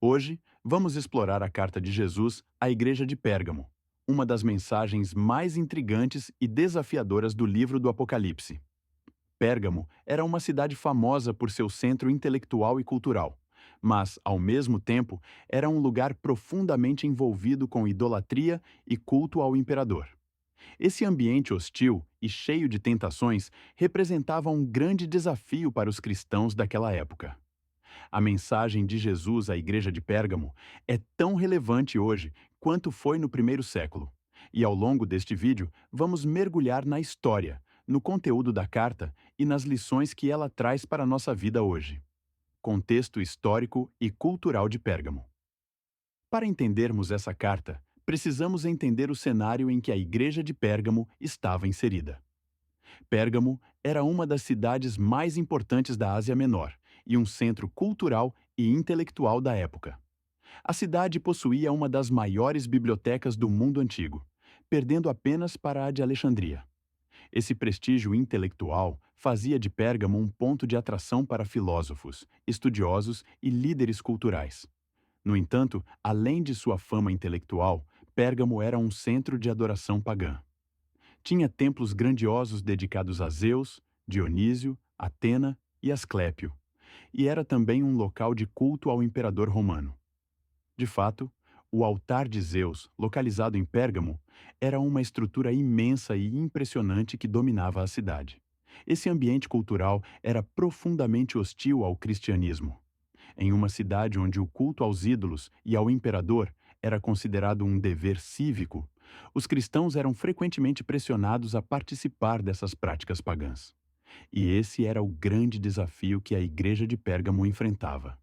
Hoje, vamos explorar a carta de Jesus à Igreja de Pérgamo, uma das mensagens mais intrigantes e desafiadoras do livro do Apocalipse. Pérgamo era uma cidade famosa por seu centro intelectual e cultural, mas, ao mesmo tempo, era um lugar profundamente envolvido com idolatria e culto ao imperador. Esse ambiente hostil e cheio de tentações representava um grande desafio para os cristãos daquela época. A mensagem de Jesus à igreja de Pérgamo é tão relevante hoje quanto foi no primeiro século. E ao longo deste vídeo, vamos mergulhar na história, no conteúdo da carta e nas lições que ela traz para a nossa vida hoje. Contexto histórico e cultural de Pérgamo. Para entendermos essa carta, precisamos entender o cenário em que a igreja de Pérgamo estava inserida. Pérgamo era uma das cidades mais importantes da Ásia Menor e um centro cultural e intelectual da época. A cidade possuía uma das maiores bibliotecas do mundo antigo, perdendo apenas para a de Alexandria. Esse prestígio intelectual fazia de Pérgamo um ponto de atração para filósofos, estudiosos e líderes culturais. No entanto, além de sua fama intelectual, Pérgamo era um centro de adoração pagã. Tinha templos grandiosos dedicados a Zeus, Dionísio, Atena e Asclépio, e era também um local de culto ao imperador romano. De fato, o altar de Zeus, localizado em Pérgamo, era uma estrutura imensa e impressionante que dominava a cidade. Esse ambiente cultural era profundamente hostil ao cristianismo. Em uma cidade onde o culto aos ídolos e ao imperador era considerado um dever cívico, os cristãos eram frequentemente pressionados a participar dessas práticas pagãs. E esse era o grande desafio que a igreja de Pérgamo enfrentava.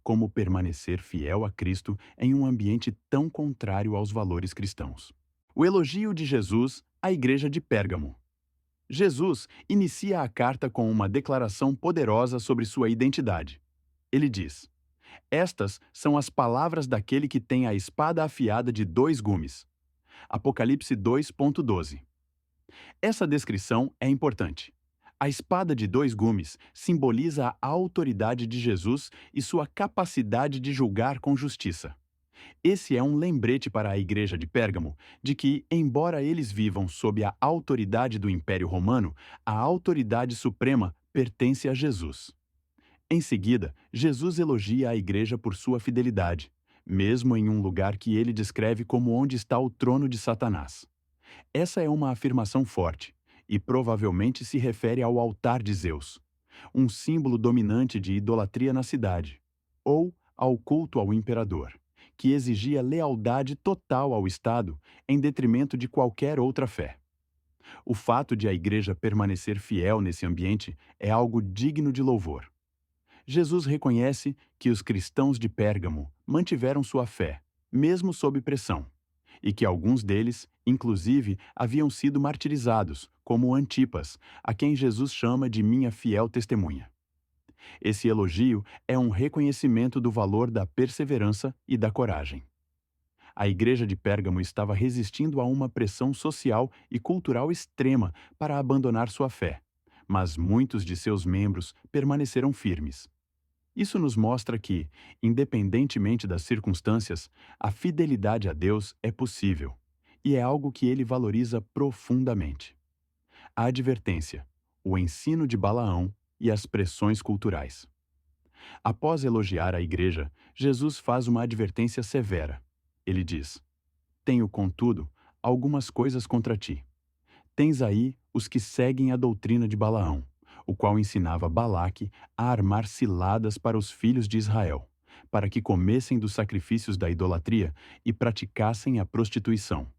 Como permanecer fiel a Cristo em um ambiente tão contrário aos valores cristãos. O elogio de Jesus à igreja de Pérgamo. Jesus inicia a carta com uma declaração poderosa sobre sua identidade. Ele diz: Estas são as palavras daquele que tem a espada afiada de dois gumes. Apocalipse 2:12. Essa descrição é importante. A espada de dois gumes simboliza a autoridade de Jesus e sua capacidade de julgar com justiça. Esse é um lembrete para a igreja de Pérgamo de que, embora eles vivam sob a autoridade do Império Romano, a autoridade suprema pertence a Jesus. Em seguida, Jesus elogia a igreja por sua fidelidade, mesmo em um lugar que ele descreve como onde está o trono de Satanás. Essa é uma afirmação forte, e provavelmente se refere ao altar de Zeus, um símbolo dominante de idolatria na cidade, ou ao culto ao imperador, que exigia lealdade total ao Estado em detrimento de qualquer outra fé. O fato de a igreja permanecer fiel nesse ambiente é algo digno de louvor. Jesus reconhece que os cristãos de Pérgamo mantiveram sua fé, mesmo sob pressão, e que alguns deles, inclusive, haviam sido martirizados, como Antipas, a quem Jesus chama de minha fiel testemunha. Esse elogio é um reconhecimento do valor da perseverança e da coragem. A igreja de Pérgamo estava resistindo a uma pressão social e cultural extrema para abandonar sua fé, mas muitos de seus membros permaneceram firmes. Isso nos mostra que, independentemente das circunstâncias, a fidelidade a Deus é possível, e é algo que ele valoriza profundamente. A advertência, o ensino de Balaão e as pressões culturais. Após elogiar a igreja, Jesus faz uma advertência severa. Ele diz: Tenho, contudo, algumas coisas contra ti. Tens aí os que seguem a doutrina de Balaão, o qual ensinava Balaque a armar ciladas para os filhos de Israel, para que comessem dos sacrifícios da idolatria e praticassem a prostituição.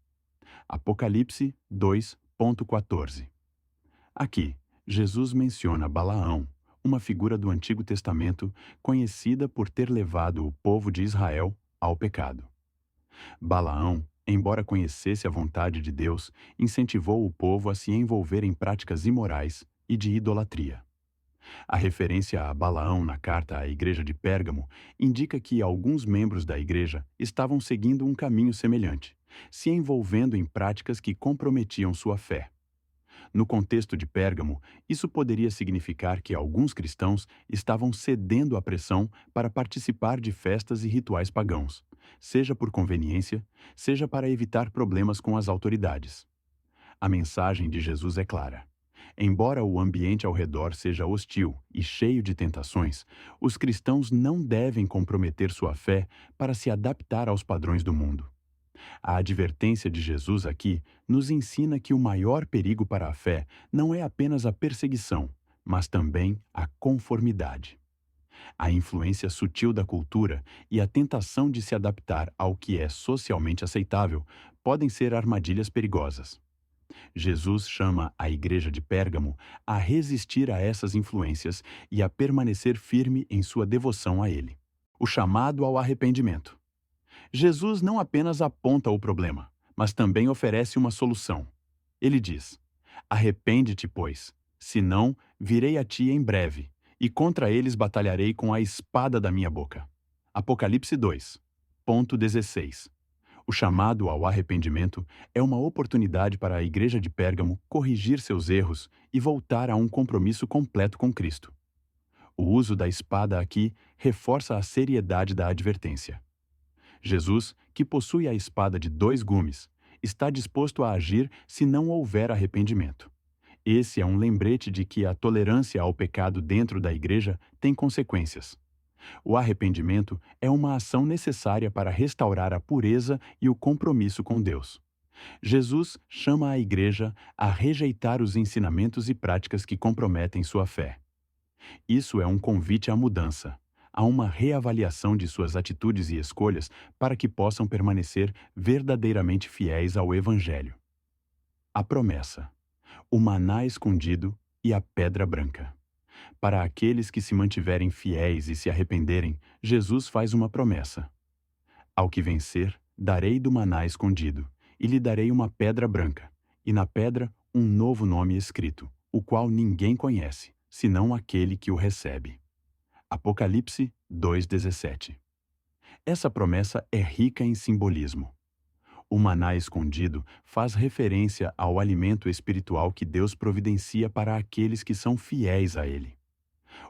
Apocalipse 2:14. Aqui, Jesus menciona Balaão, uma figura do Antigo Testamento conhecida por ter levado o povo de Israel ao pecado. Balaão, embora conhecesse a vontade de Deus, incentivou o povo a se envolver em práticas imorais e de idolatria. A referência a Balaão na carta à igreja de Pérgamo indica que alguns membros da igreja estavam seguindo um caminho semelhante, se envolvendo em práticas que comprometiam sua fé. No contexto de Pérgamo, isso poderia significar que alguns cristãos estavam cedendo à pressão para participar de festas e rituais pagãos, seja por conveniência, seja para evitar problemas com as autoridades. A mensagem de Jesus é clara. Embora o ambiente ao redor seja hostil e cheio de tentações, os cristãos não devem comprometer sua fé para se adaptar aos padrões do mundo. A advertência de Jesus aqui nos ensina que o maior perigo para a fé não é apenas a perseguição, mas também a conformidade. A influência sutil da cultura e a tentação de se adaptar ao que é socialmente aceitável podem ser armadilhas perigosas. Jesus chama a igreja de Pérgamo a resistir a essas influências e a permanecer firme em sua devoção a Ele. O chamado ao arrependimento. Jesus não apenas aponta o problema, mas também oferece uma solução. Ele diz: Arrepende-te, pois, senão virei a ti em breve, e contra eles batalharei com a espada da minha boca. Apocalipse 2:16. O chamado ao arrependimento é uma oportunidade para a igreja de Pérgamo corrigir seus erros e voltar a um compromisso completo com Cristo. O uso da espada aqui reforça a seriedade da advertência. Jesus, que possui a espada de 2 gumes, está disposto a agir se não houver arrependimento. Esse é um lembrete de que a tolerância ao pecado dentro da igreja tem consequências. O arrependimento é uma ação necessária para restaurar a pureza e o compromisso com Deus. Jesus chama a igreja a rejeitar os ensinamentos e práticas que comprometem sua fé. Isso é um convite à mudança, a uma reavaliação de suas atitudes e escolhas para que possam permanecer verdadeiramente fiéis ao Evangelho. A promessa: o maná escondido e a pedra branca. Para aqueles que se mantiverem fiéis e se arrependerem, Jesus faz uma promessa. Ao que vencer, darei do maná escondido, e lhe darei uma pedra branca, e na pedra um novo nome escrito, o qual ninguém conhece, senão aquele que o recebe. Apocalipse 2:17. Essa promessa é rica em simbolismo. O maná escondido faz referência ao alimento espiritual que Deus providencia para aqueles que são fiéis a Ele.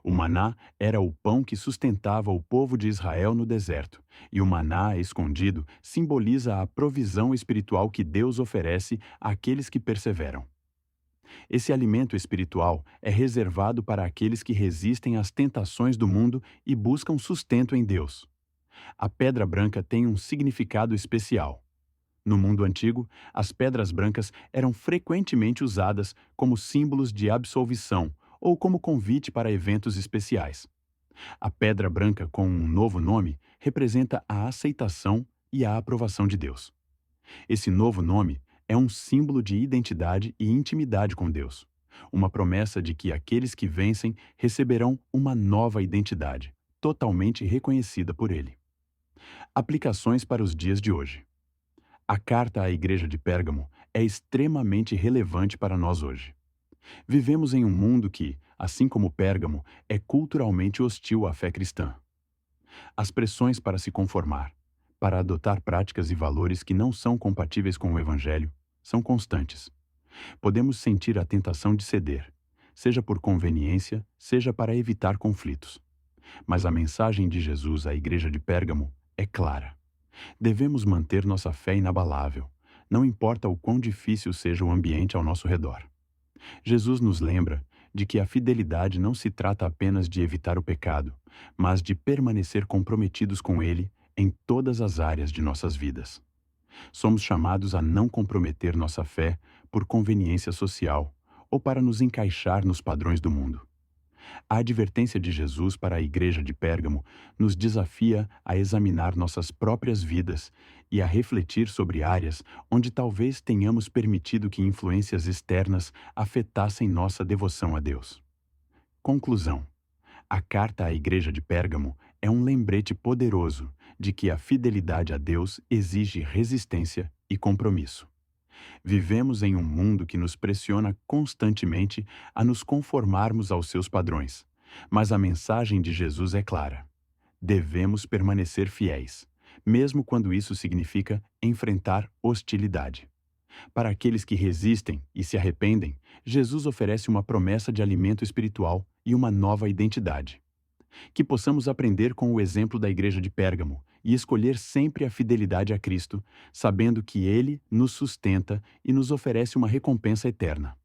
O maná era o pão que sustentava o povo de Israel no deserto, e o maná escondido simboliza a provisão espiritual que Deus oferece àqueles que perseveram. Esse alimento espiritual é reservado para aqueles que resistem às tentações do mundo e buscam sustento em Deus. A pedra branca tem um significado especial. No mundo antigo, as pedras brancas eram frequentemente usadas como símbolos de absolvição ou como convite para eventos especiais. A pedra branca, com um novo nome, representa a aceitação e a aprovação de Deus. Esse novo nome é um símbolo de identidade e intimidade com Deus, uma promessa de que aqueles que vencem receberão uma nova identidade, totalmente reconhecida por Ele. Aplicações para os dias de hoje. A carta à igreja de Pérgamo é extremamente relevante para nós hoje. Vivemos em um mundo que, assim como Pérgamo, é culturalmente hostil à fé cristã. As pressões para se conformar, para adotar práticas e valores que não são compatíveis com o Evangelho, são constantes. Podemos sentir a tentação de ceder, seja por conveniência, seja para evitar conflitos. Mas a mensagem de Jesus à igreja de Pérgamo é clara. Devemos manter nossa fé inabalável, não importa o quão difícil seja o ambiente ao nosso redor. Jesus nos lembra de que a fidelidade não se trata apenas de evitar o pecado, mas de permanecer comprometidos com Ele em todas as áreas de nossas vidas. Somos chamados a não comprometer nossa fé por conveniência social ou para nos encaixar nos padrões do mundo. A advertência de Jesus para a igreja de Pérgamo nos desafia a examinar nossas próprias vidas e a refletir sobre áreas onde talvez tenhamos permitido que influências externas afetassem nossa devoção a Deus. Conclusão: a carta à igreja de Pérgamo é um lembrete poderoso de que a fidelidade a Deus exige resistência e compromisso. Vivemos em um mundo que nos pressiona constantemente a nos conformarmos aos seus padrões, mas a mensagem de Jesus é clara. Devemos permanecer fiéis, mesmo quando isso significa enfrentar hostilidade. Para aqueles que resistem e se arrependem, Jesus oferece uma promessa de alimento espiritual e uma nova identidade. Que possamos aprender com o exemplo da Igreja de Pérgamo e escolher sempre a fidelidade a Cristo, sabendo que Ele nos sustenta e nos oferece uma recompensa eterna.